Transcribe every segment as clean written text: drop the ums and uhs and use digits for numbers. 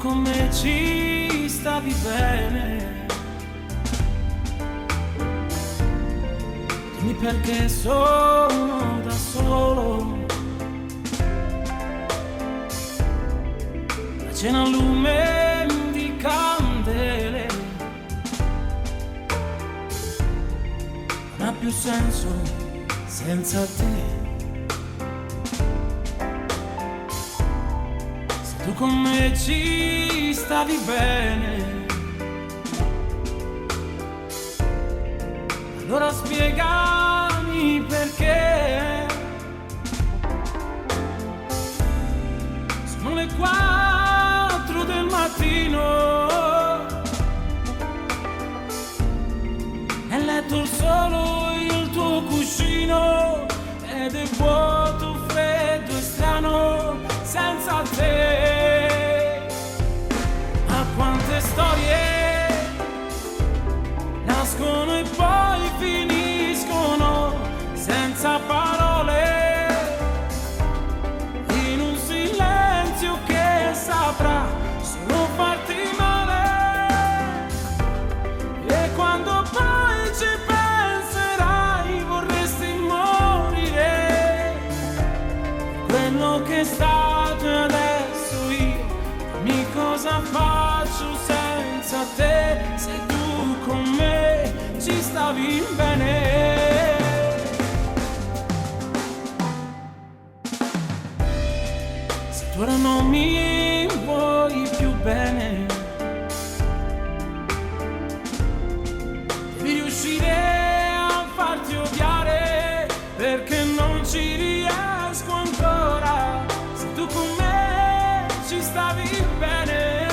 con me ci stavi bene, dimmi perché sono da solo. La cena al lume di candele non ha più senso senza te. Tu con me ci stavi bene, allora spiegami perché. Sono le 4 del mattino, è letto solo il tuo cuscino ed è vuoto, freddo e strano senza te. Ma quante storie nascono e poi finiscono senza parole, in un silenzio che saprà solo farti male. E quando poi ci penserai vorresti morire. Quello che è stato e adesso io, dimmi cosa faccio senza te, se tu con me ci stavi bene. Se tu ora non mi vuoi più bene, devi riuscire a farti odiare, perché non ci riesco ancora. Se tu con me ci stavi bene,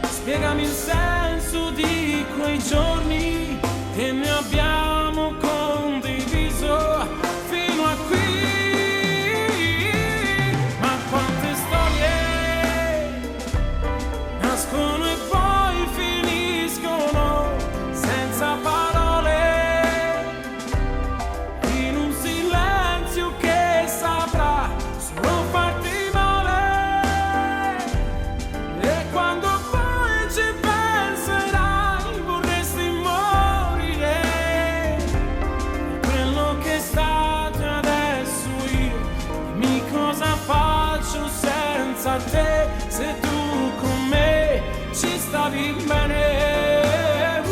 spiegami il senso di quei giorni che ne abbiamo condiviso fino a qui. Ma quante storie nascono e poi finiscono senza parole, in un silenzio che saprà solo farti male. E quando poi ci penserai vorresti morire. Quello che è stato e adesso io, dimmi cosa faccio senza te, se tu con me ci stavi bene.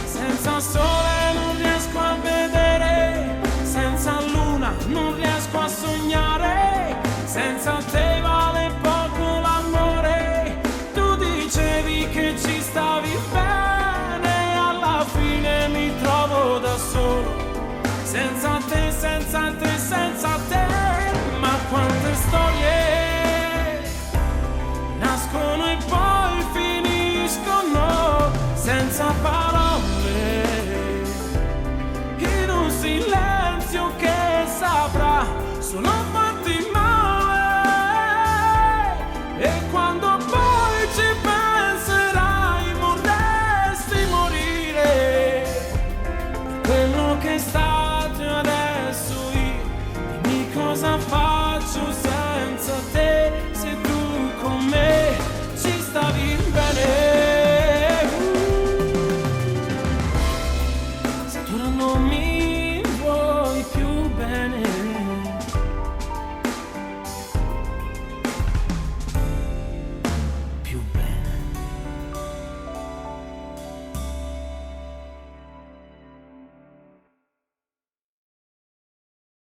Senza sole non riesco a vedere, senza luna non riesco a sognare, senza te vale poco l'amore. Tu dicevi che ci stavi bene, alla fine mi trovo da solo, senza te, senza te, senza te. Ma quante storie nascono e poi finiscono senza